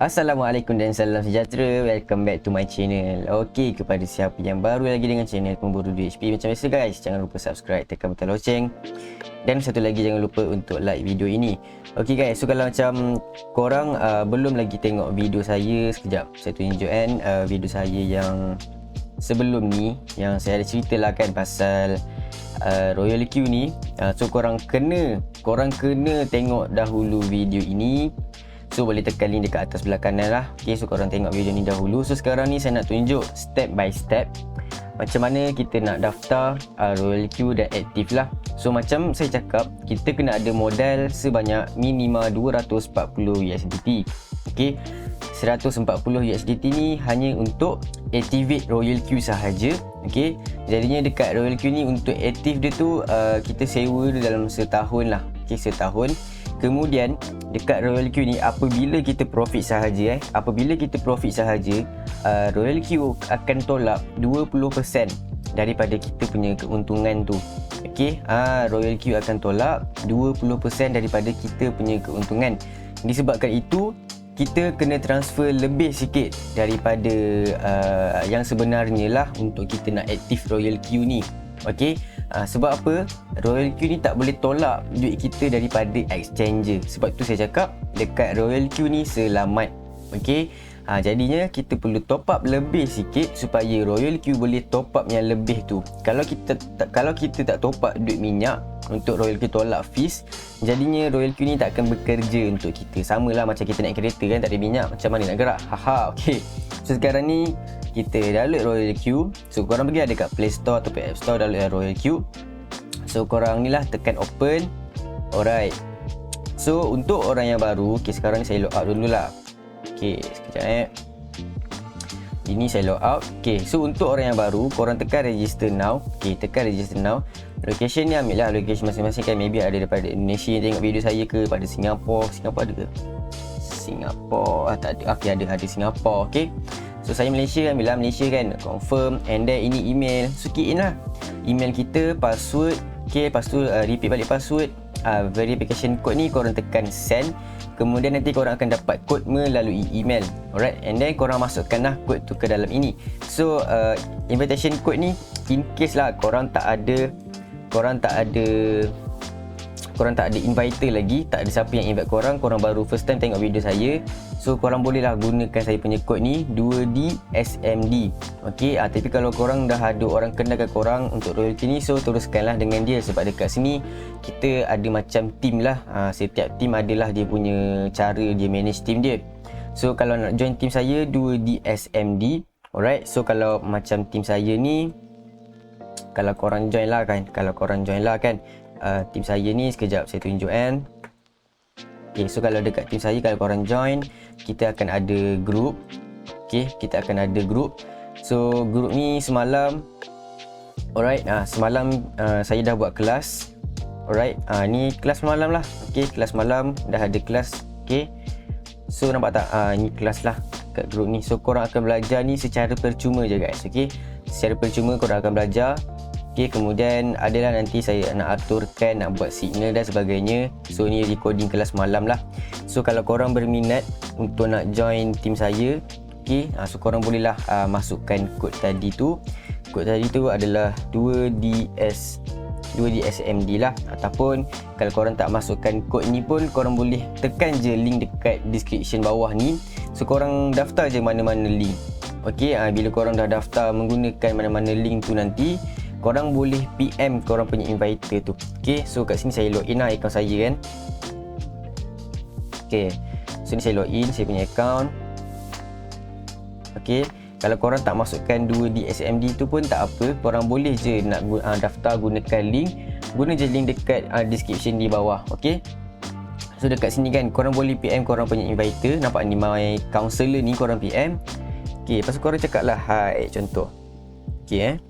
Assalamualaikum dan salam sejahtera. Welcome back to my channel. Okey, kepada siapa yang baru lagi dengan channel Pemburu HP macam biasa guys, jangan lupa subscribe, tekan butang loceng. Dan satu lagi, jangan lupa untuk like video ini. Okey guys, so kalau macam korang belum lagi tengok video saya, sekejap saya tunjuk kan video saya yang sebelum ni, yang saya ada cerita lah kan pasal Royal Q ni. So korang kena tengok dahulu video ini. So boleh tekan link dekat atas belah kanan lah. Okay, so korang tengok video ni dahulu. So sekarang ni saya nak tunjuk step by step macam mana kita nak daftar Royal Q dan aktif lah. So macam saya cakap, kita kena ada modal sebanyak minima 240 USDT. Okay, 140 USDT ni hanya untuk activate Royal Q sahaja. Okay, jadinya dekat Royal Q ni untuk aktif dia tu kita sewa dia dalam setahun lah. Okay, setahun. Kemudian dekat Royal Q ni apabila kita profit sahaja Royal Q akan tolak 20% daripada kita punya keuntungan tu. Okey, Royal Q akan tolak 20% daripada kita punya keuntungan. Disebabkan itu kita kena transfer lebih sikit daripada yang sebenarnya lah untuk kita nak aktif Royal Q ni. Okey, sebab apa? Royal Q ni tak boleh tolak duit kita daripada exchanger. Sebab tu saya cakap dekat Royal Q ni selamat. Okey, jadinya kita perlu top up lebih sikit supaya Royal Q boleh top up yang lebih tu. Kalau kita tak top up duit minyak untuk Royal Q tolak fees, jadinya Royal Q ni tak akan bekerja untuk kita. Samalah macam kita naik kereta kan, tak ada minyak, macam mana nak gerak? Okey. So sekarang ni kita download Royal Q. So korang pergi ada kat Play Store atau App Store, download Royal Q. So korang ni lah tekan open. Alright. So untuk orang yang baru, okay, sekarang ni saya log out dulu lah. Okay, sekejap ini saya log out. Okay, so untuk orang yang baru, korang tekan register now. Okay, tekan register now. Location ni ambil lah location masing-masing kan. Maybe ada daripada Indonesia yang tengok video saya ke, pada Singapura ada ke? Singapura tak ada. Okay, ada Singapura. Okay, so saya Malaysia, ambil lah Malaysia kan, confirm. And then ini email, so key in lah email kita, password. Okay, lepas tu repeat balik password. Verification code ni korang tekan send. Kemudian nanti korang akan dapat kod melalui email. Alright, and then korang masukkan lah kod tu ke dalam ini. So invitation code ni in case lah korang tak ada inviter lagi, tak ada siapa yang invite korang baru first time tengok video saya. So korang boleh lah gunakan saya punya kod ni 2D SMD. Okey, tapi kalau korang dah ada orang kenalkan korang untuk Royal Q ni, so teruskanlah dengan dia. Sebab dekat sini kita ada macam team lah. Setiap team adalah dia punya cara dia manage team dia. So kalau nak join team saya 2D SMD. Alright, so kalau macam team saya ni, kalau korang join lah kan, team saya ni, sekejap saya tunjuk kan. Okay, so kalau dekat team saya, kalau korang join, kita akan ada group. Okay, kita akan ada group. So group ni semalam, alright, semalam saya dah buat kelas. Alright, ni kelas malam lah. Okay, kelas malam dah ada kelas. Okay, so nampak tak, ni kelas lah kat group ni. So korang akan belajar ni secara percuma je guys. Okay, secara percuma korang akan belajar. Okay, kemudian adalah nanti saya nak aturkan, nak buat signal dan sebagainya. So ni recording kelas malam lah. So kalau korang berminat untuk nak join team saya, okay, so korang bolehlah masukkan kod tadi tu. Kod tadi tu adalah 2DSMD lah. Ataupun kalau korang tak masukkan kod ni pun, korang boleh tekan je link dekat description bawah ni. So korang daftar je mana-mana link. Okay, bila korang dah daftar menggunakan mana-mana link tu, nanti korang boleh PM korang punya inviter tu. Okay, so kat sini saya login lah akaun saya kan. Okay, so ni saya login saya punya akaun. Okay, kalau korang tak masukkan 2D SMD tu pun tak apa, korang boleh je nak daftar gunakan link. Guna je link dekat description di bawah. Okay, so dekat sini kan korang boleh PM korang punya inviter. Nampak ni my counselor ni, korang PM. Okay, lepas tu korang cakap lah hi, contoh. Okay,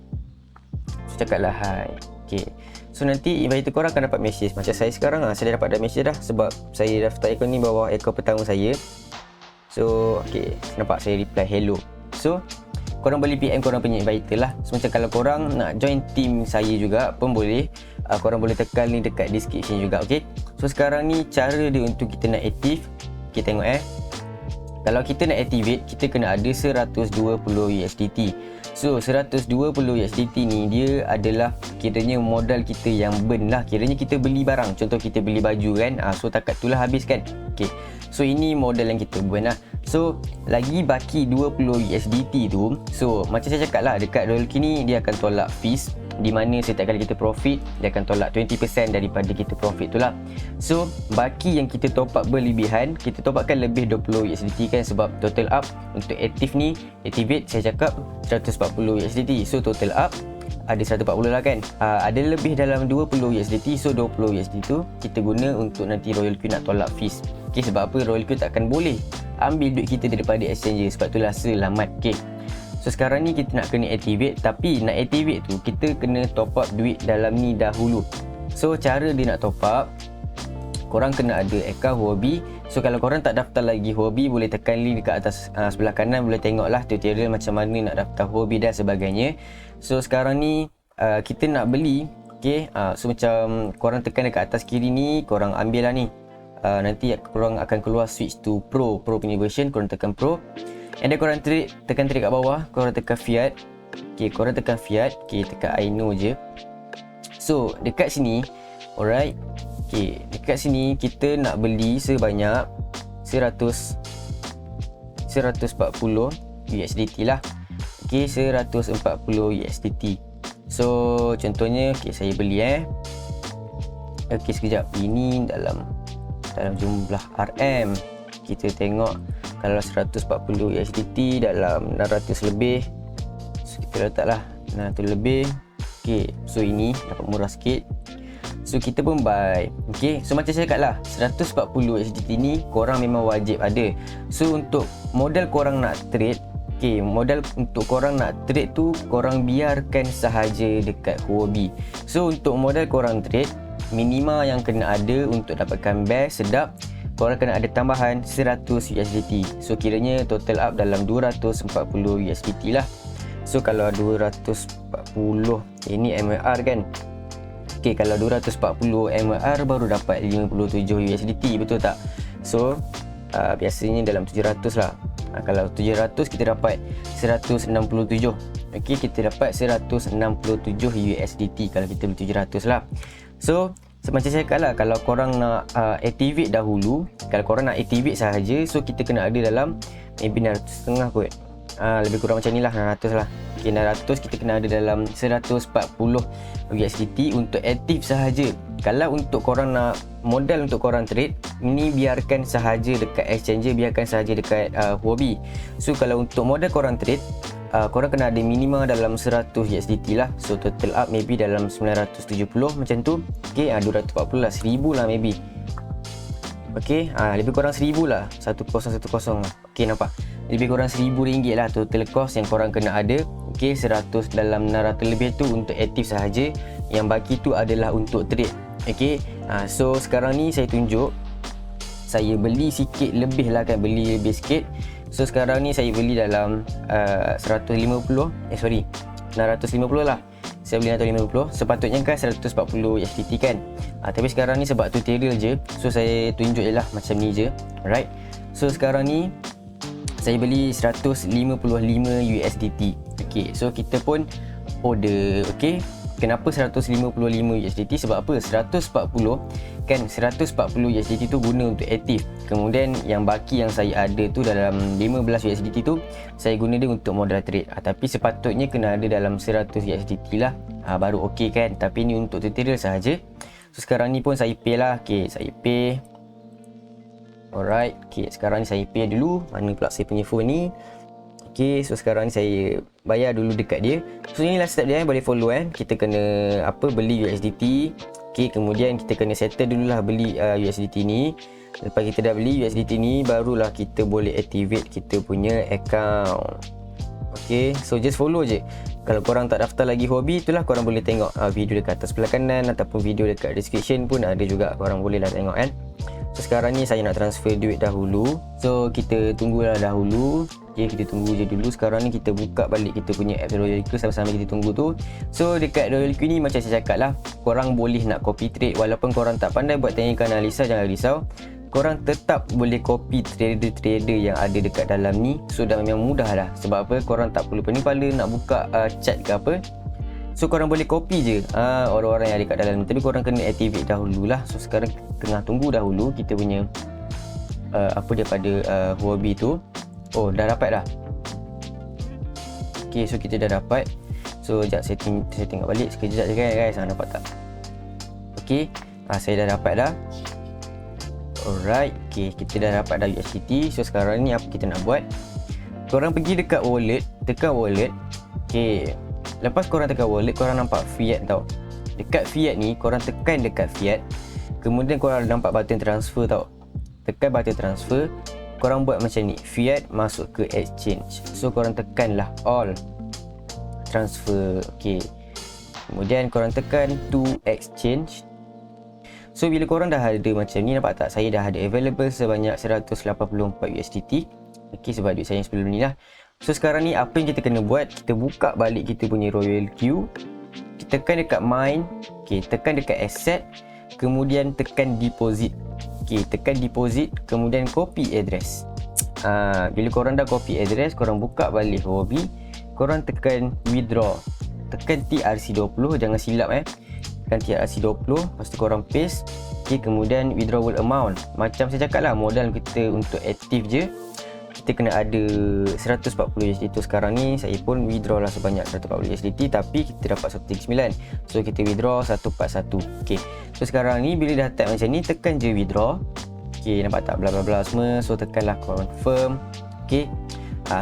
cakaplah hi. Okay, so nanti inviter korang akan dapat message. Macam saya sekarang saya dah dapat message dah, sebab saya daftar akaun ni bawah akaun pertama saya. So okay, nampak saya reply hello. So korang boleh PM korang punya inviter lah. So macam kalau korang nak join team saya juga pun boleh, korang boleh tekan link dekat description juga. Okay, so sekarang ni cara dia untuk kita nak aktif. Kita tengok Kalau kita nak activate, kita kena ada 120 USDT. So 120 USDT ni dia adalah kiranya modal kita yang burn lah. Kiranya kita beli barang, contoh kita beli baju kan, so takat tu lah habis kan. Okay, so ini modal yang kita burn lah. So lagi baki 20 USDT tu, so macam saya cakap lah, dekat Royalty ni dia akan tolak fees, di mana setiap kali kita profit dia akan tolak 20% daripada kita profit tu lah. So baki yang kita top up berlebihan, kita top upkan lebih 20 USDT kan, sebab total up untuk active ni, activate saya cakap 140 USDT. So total up ada 140 lah kan, ada lebih dalam 20 USDT. So 20 USDT tu kita guna untuk nanti Royalty nak tolak fees. Okay, sebab apa Royalty takkan boleh ambil duit kita daripada exchanger, sebab itulah selamat. Okay, so sekarang ni kita nak kena activate, tapi nak activate tu kita kena top up duit dalam ni dahulu. So cara dia nak top up, korang kena ada akaun Huobi. So kalau korang tak daftar lagi Huobi, boleh tekan link dekat atas sebelah kanan, boleh tengok lah tutorial macam mana nak daftar Huobi dan sebagainya. So sekarang ni kita nak beli, okay, so macam korang tekan dekat atas kiri ni, korang ambil lah ni, nanti korang akan keluar switch to Pro punya version, korang tekan Pro. And then korang tekan trade kat bawah, korang tekan fiat. Okay, korang tekan fiat. Okay, tekan I know je. So dekat sini, alright, okay, dekat sini kita nak beli sebanyak 140 USDT lah. Okay, 140 USDT. So contohnya, okay, saya beli okay, sekejap, ini dalam jumlah RM. Kita tengok kalau 140 USDT dalam 600 lebih, so kita letaklah 600 lebih. Okay, so ini dapat murah sikit, so kita pun buy. Okay, so macam saya cakap lah, 140 USDT ni korang memang wajib ada. So untuk modal korang nak trade, okay, modal untuk korang nak trade tu korang biarkan sahaja dekat Huobi. So untuk modal korang trade, minima yang kena ada untuk dapatkan best sedap, korang kena ada tambahan 100 USDT. So kiranya total up dalam 240 USDT lah. So kalau 240, ini MR kan. Okay, kalau 240 MR baru dapat 57 USDT, betul tak? So biasanya dalam 700 lah. Kalau 700 kita dapat 167. Okay, kita dapat 167 USDT kalau kita beli 700 lah. So macam saya cakap lah, kalau korang nak activate dahulu, kalau korang nak activate sahaja, so kita kena ada dalam maybe 600.5 kot, lebih kurang macam ni lah, 600 lah. Okay, 600 kita kena ada dalam 140 USDT untuk aktif sahaja. Kalau untuk korang nak modal untuk korang trade, ini biarkan sahaja dekat exchanger, biarkan sahaja dekat Huobi. So kalau untuk modal korang trade, korang kena ada minima dalam 100 USDT lah. So total up maybe dalam 970 macam tu. Okay, 240 lah, 1000 lah maybe. Okay, lebih kurang 1000 lah, 1010 lah. Okay, nampak? Lebih kurang RM1000 lah total cost yang korang kena ada. Okay, 100 dalam 600 lebih tu untuk aktif sahaja, yang baki tu adalah untuk trade. Okay, so sekarang ni saya tunjuk, saya beli sikit lebih lah kan, beli lebih sikit. So sekarang ni saya beli dalam 650 lah. Saya beli 650, sepatutnya kan 140 USDT kan. Tapi sekarang ni sebab tutorial je, so saya tunjuk je lah macam ni je. Alright, so sekarang ni saya beli 155 USDT. Okay, so kita pun order. Okay, kenapa 155 USDT? Sebab apa? 140 kan, 140 USDT tu guna untuk aktif. Kemudian yang baki yang saya ada tu dalam 15 USDT tu saya guna dia untuk modal trade. Tapi sepatutnya kena ada dalam 100 USDT lah, baru okey kan. Tapi ni untuk tutorial sahaja. So sekarang ni pun saya pay lah. Okay, saya pay. Alright, okay, sekarang ni saya pay dulu. Mana pula saya punya phone ni? Okay, so sekarang ni saya bayar dulu dekat dia. So inilah step dia, boleh follow kita kena beli USDT. Okay, kemudian kita kena settle dululah beli USDT ni. Lepas kita dah beli USDT ni, barulah kita boleh activate kita punya account. Okay, so just follow je. Kalau korang tak daftar lagi Huobi, itulah korang boleh tengok video dekat atas sebelah kanan, ataupun video dekat description pun ada juga, korang boleh lah tengok kan. So sekarang ni saya nak transfer duit dahulu. So kita tunggulah dahulu. Okay, kita tunggu je dulu. Sekarang ni kita buka balik kita punya app Royalty sama-sama kita tunggu tu. So dekat Royalty ni macam saya cakap lah, korang boleh nak copy trade. Walaupun korang tak pandai buat technical analysis, jangan risau. korang tetap boleh copy trader-trader yang ada dekat dalam ni. So dah memang mudah dah. Sebab apa, korang tak perlu pening kepala nak buka chat ke apa. So korang boleh copy je orang-orang yang ada kat dalam ni. Tapi korang kena activate dahululah. So sekarang tengah tunggu dahulu kita punya apa daripada Huobi tu. Oh, dah dapat dah. Okay, so kita dah dapat. So sekejap saya tengok balik sekejap je kan guys. Nampak tak? Okay, saya dah dapat dah. Alright, okay, kita dah dapat dah USDT. So sekarang ni apa kita nak buat? Korang pergi dekat wallet, tekan wallet. Okay, lepas korang tekan wallet, korang nampak fiat tau. Dekat fiat ni, korang tekan dekat fiat. Kemudian korang nampak button transfer tau. Tekan button transfer. Korang buat macam ni, fiat masuk ke exchange. So korang tekanlah all transfer. Okay, kemudian korang tekan to exchange. So bila korang dah ada macam ni, nampak tak? Saya dah ada available sebanyak 184 USDT. Okay, sebab duit saya yang sebelum ni lah. So sekarang ni apa yang kita kena buat? Kita buka balik kita punya Royal Q. Kita tekan dekat mine. Okay, tekan dekat asset. Kemudian tekan deposit. Okay, tekan deposit. Kemudian copy address. Bila korang dah copy address, korang buka balik Huobi. Korang tekan withdraw. Tekan TRC20. Jangan silap tekan TRC20. Lepas tu korang paste. Okay, kemudian withdrawal amount. Macam saya cakap lah, modal kita untuk aktif je kita kena ada 140 USDT. Sekarang ni saya pun withdraw lah sebanyak 140 USDT, tapi kita dapat 139. So kita withdraw 141. Okay, so sekarang ni bila dah type macam ni, tekan je withdraw. Okay, nampak tak bla bla bla semua. So tekanlah confirm. Okay,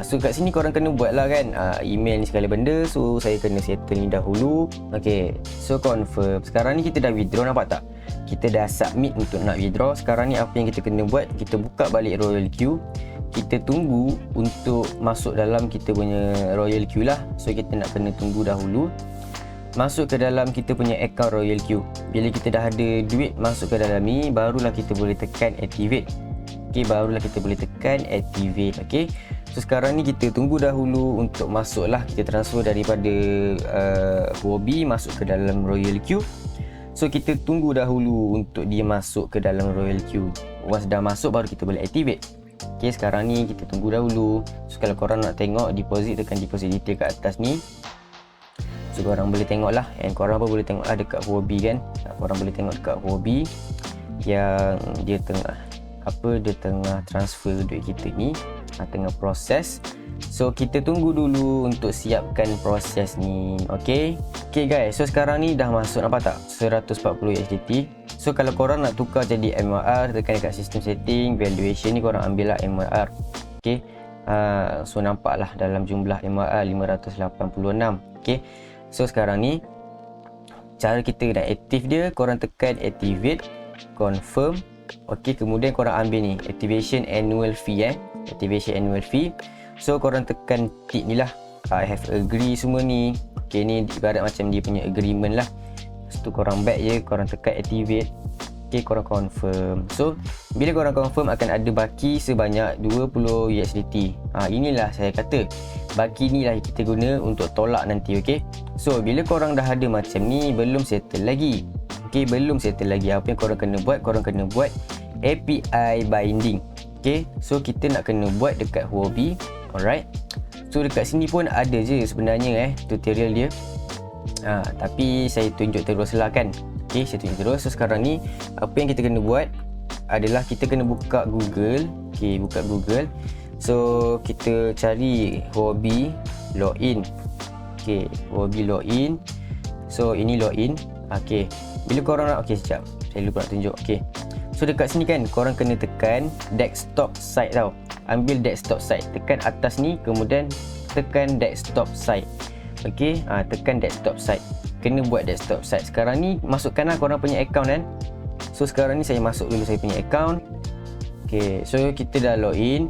so kat sini korang kena buat lah kan email ni segala benda. So saya kena settle ni dahulu. Okay, so confirm. Sekarang ni kita dah withdraw, nampak tak? Kita dah submit untuk nak withdraw. Sekarang ni apa yang kita kena buat? Kita buka balik Royal Q. Kita tunggu untuk masuk dalam kita punya Royal Q lah. So kita nak kena tunggu dahulu masuk ke dalam kita punya account Royal Q. Bila kita dah ada duit masuk ke dalam ni, barulah kita boleh tekan activate. Okay, barulah kita boleh tekan activate. Okay, so sekarang ni kita tunggu dahulu untuk masuk lah. Kita transfer daripada Huobi masuk ke dalam Royal Q. So kita tunggu dahulu untuk dia masuk ke dalam Royal Q. Once dah masuk, baru kita boleh activate. Okay, sekarang ni kita tunggu dahulu. So kalau korang nak tengok deposit, tekan deposit detail kat atas ni. So korang boleh tengok lah. And korang pun boleh tengok lah dekat Huobi kan. Korang boleh tengok dekat Huobi yang dia tengah dia tengah transfer duit kita ni, tengah proses. So kita tunggu dulu untuk siapkan proses ni. Okay, guys, so sekarang ni dah masuk, nampak tak? 140 USDT. So kalau korang nak tukar jadi MYR, tekan dekat system setting, valuation ni korang ambil lah MYR. Okay, so nampak lah dalam jumlah MYR 586. Okay, so sekarang ni cara kita nak aktif dia, korang tekan activate, confirm. Okay, kemudian korang ambil ni activation annual fee activation annual fee. So korang tekan tick ni lah, I have agree semua ni. Okay, ni ibarat macam dia punya agreement lah. Lepas tu korang back je, korang tekan activate. Okay, korang confirm. So bila korang confirm, akan ada baki sebanyak 20 USDT. Inilah saya kata, baki ni lah kita guna untuk tolak nanti. Okay, so bila korang dah ada macam ni, belum settle lagi. Okay, belum settle lagi. Apa yang korang kena buat? Korang kena buat API binding. Okay, so kita nak kena buat dekat Huobi. Alright, so dekat sini pun ada je sebenarnya tutorial dia. Tapi saya tunjuk terus lah kan. Okay, saya tunjuk terus. So sekarang ni apa yang kita kena buat adalah kita kena buka Google. Okay, buka Google. So kita cari Huobi login. Okay, Huobi login. So ini login. Okay, bila korang nak, okay sekejap, saya lupa nak tunjuk. Okay, so dekat sini kan korang kena tekan desktop site tau. Ambil desktop site, tekan atas ni, kemudian tekan desktop site. Okay, tekan desktop site. Kena buat desktop site. Sekarang ni masukkanlah korang punya account kan. So sekarang ni saya masuk dulu saya punya account. Okay, so kita dah login.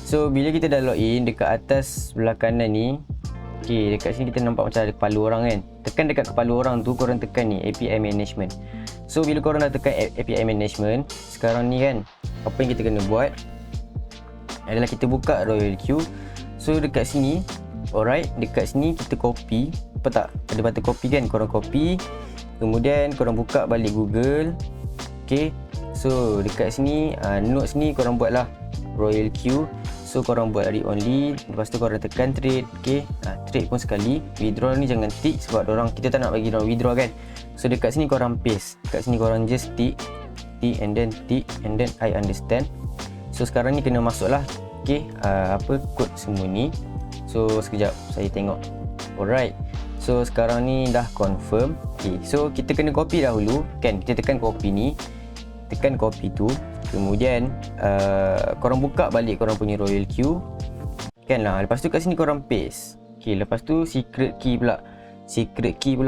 So bila kita dah login, dekat atas sebelah kanan ni, okay, dekat sini kita nampak macam ada kepala orang kan. Tekan dekat kepala orang tu, korang tekan ni API management. So bila korang dah tekan API management, sekarang ni kan, apa yang kita kena buat adalah kita buka Royal Q. So dekat sini, alright, dekat sini kita copy. Apa tak? Ada button copy kan? Korang copy. Kemudian korang buka balik Google. Okay, So dekat sini notes ni korang buatlah Royal Q. So korang buat read only, lepas tu korang tekan trade. Okay, trade pun sekali. Withdraw ni jangan tick sebab kita tak nak bagi dorang withdraw kan. So dekat sini korang paste, dekat sini korang just tick and then I understand. So sekarang ni kena masuk lah kod semua ni. So sekejap saya tengok. Alright, so sekarang ni dah confirm. Okay, so kita kena copy dahulu kan. Kita tekan copy ni, tekan copy tu, kemudian korang buka balik korang punya Royal Q kan lah. Lepas tu kat sini korang paste. Okay, lepas tu secret key pula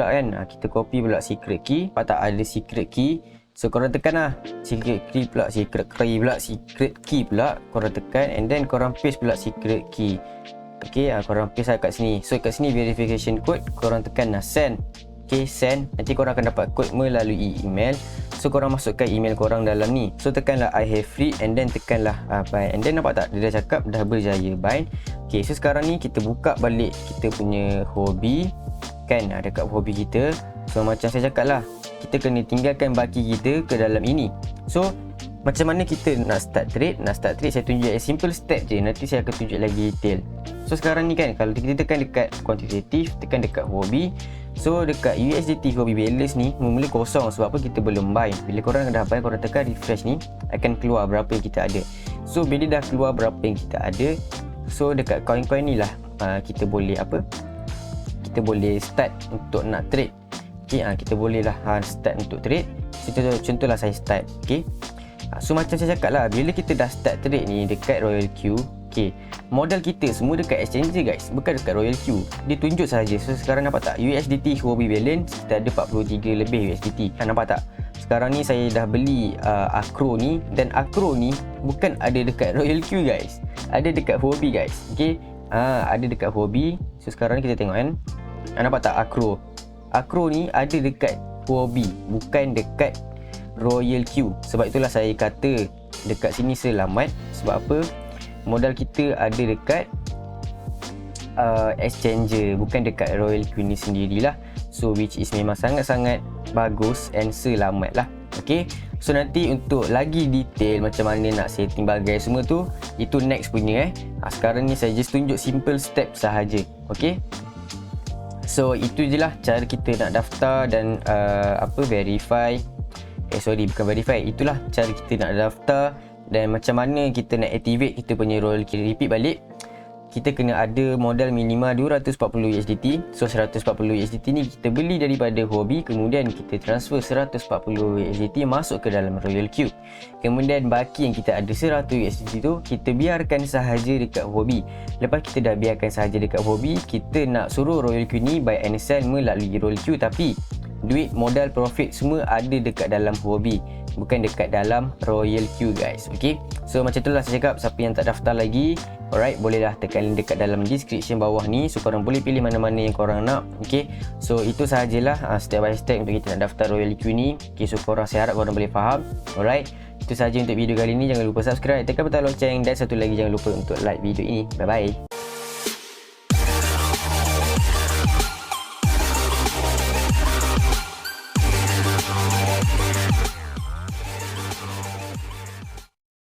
kan. Kita copy pula secret key. Nampak tak ada secret key? So korang tekan lah secret key pula korang tekan, and then korang paste pula secret key. Okay, korang paste lah kat sini. So kat sini verification code, korang tekan lah send. Okay, send. Nanti korang akan dapat kod melalui email. So korang masukkan email korang dalam ni. So tekanlah I have read, and then tekanlah bind. And then nampak tak, dia dah cakap dah berjaya bind. Okay, so sekarang ni kita buka balik kita punya hobi kan, dekat hobi kita. So macam saya cakap lah, kita kena tinggalkan baki kita ke dalam ini. So macam mana kita nak start trade? Saya tunjuk simple step je, nanti saya akan tunjuk lagi detail. So sekarang ni kan, kalau kita tekan dekat quantitative, tekan dekat hobi. So dekat USDT hobi balance ni mula kosong sebab apa, kita belum buy. Bila korang dah buy, korang tekan refresh ni, akan keluar berapa yang kita ada. So bila dah keluar berapa yang kita ada, so dekat coin-coin ni lah kita boleh kita boleh start untuk nak trade. Okay, kita boleh lah start untuk trade. Contohlah saya start. Okay, so macam saya cakap lah, bila kita dah start trade ni dekat Royal Q, okay, modal kita semua dekat exchange guys, bukan dekat Royal Q. Dia tunjuk saja. So sekarang nampak tak, USDT Huobi balance kita ada 43 lebih USDT. Nampak tak? Sekarang ni saya dah beli Acro ni, dan Acro ni bukan ada dekat Royal Q guys, ada dekat Huobi guys. Okay, ada dekat Huobi. So sekarang ni kita tengok kan, nampak tak Acro ni ada dekat Huobi, bukan dekat Royal Q. Sebab itulah saya kata dekat sini selamat. Sebab apa? Modal kita ada dekat exchanger, bukan dekat Royal Q ni sendirilah. So which is memang sangat-sangat bagus and selamat lah. Okay, so nanti untuk lagi detail macam mana nak setting bagai semua tu, itu next punya sekarang ni saya just tunjuk simple step sahaja. Okay, so itu je lah cara kita nak daftar dan verify. Bukan verify, itulah cara kita nak daftar dan macam mana kita nak activate kita punya Royal Q. Repeat balik, kita kena ada modal minima 240 USDT. So 140 USDT ni kita beli daripada Huobi, kemudian kita transfer 140 USDT masuk ke dalam Royal Q. Kemudian baki yang kita ada 100 USDT tu kita biarkan sahaja dekat Huobi. Lepas kita dah biarkan sahaja dekat Huobi, kita nak suruh Royal Q ni buy and sell melalui Royal Q, tapi duit modal profit semua ada dekat dalam Huobi, bukan dekat dalam Royal Q guys. Okay, so macam itulah saya cakap. Siapa yang tak daftar lagi, alright, bolehlah tekan link dekat dalam description bawah ni. So korang boleh pilih mana-mana yang korang nak. Okay, so itu sahajalah step by step untuk kita nak daftar Royal Q ni. Okay, so korang, saya harap korang boleh faham. Alright, itu sahaja untuk video kali ni. Jangan lupa subscribe, tekan butang lonceng, dan satu lagi jangan lupa untuk like video ini. Bye bye.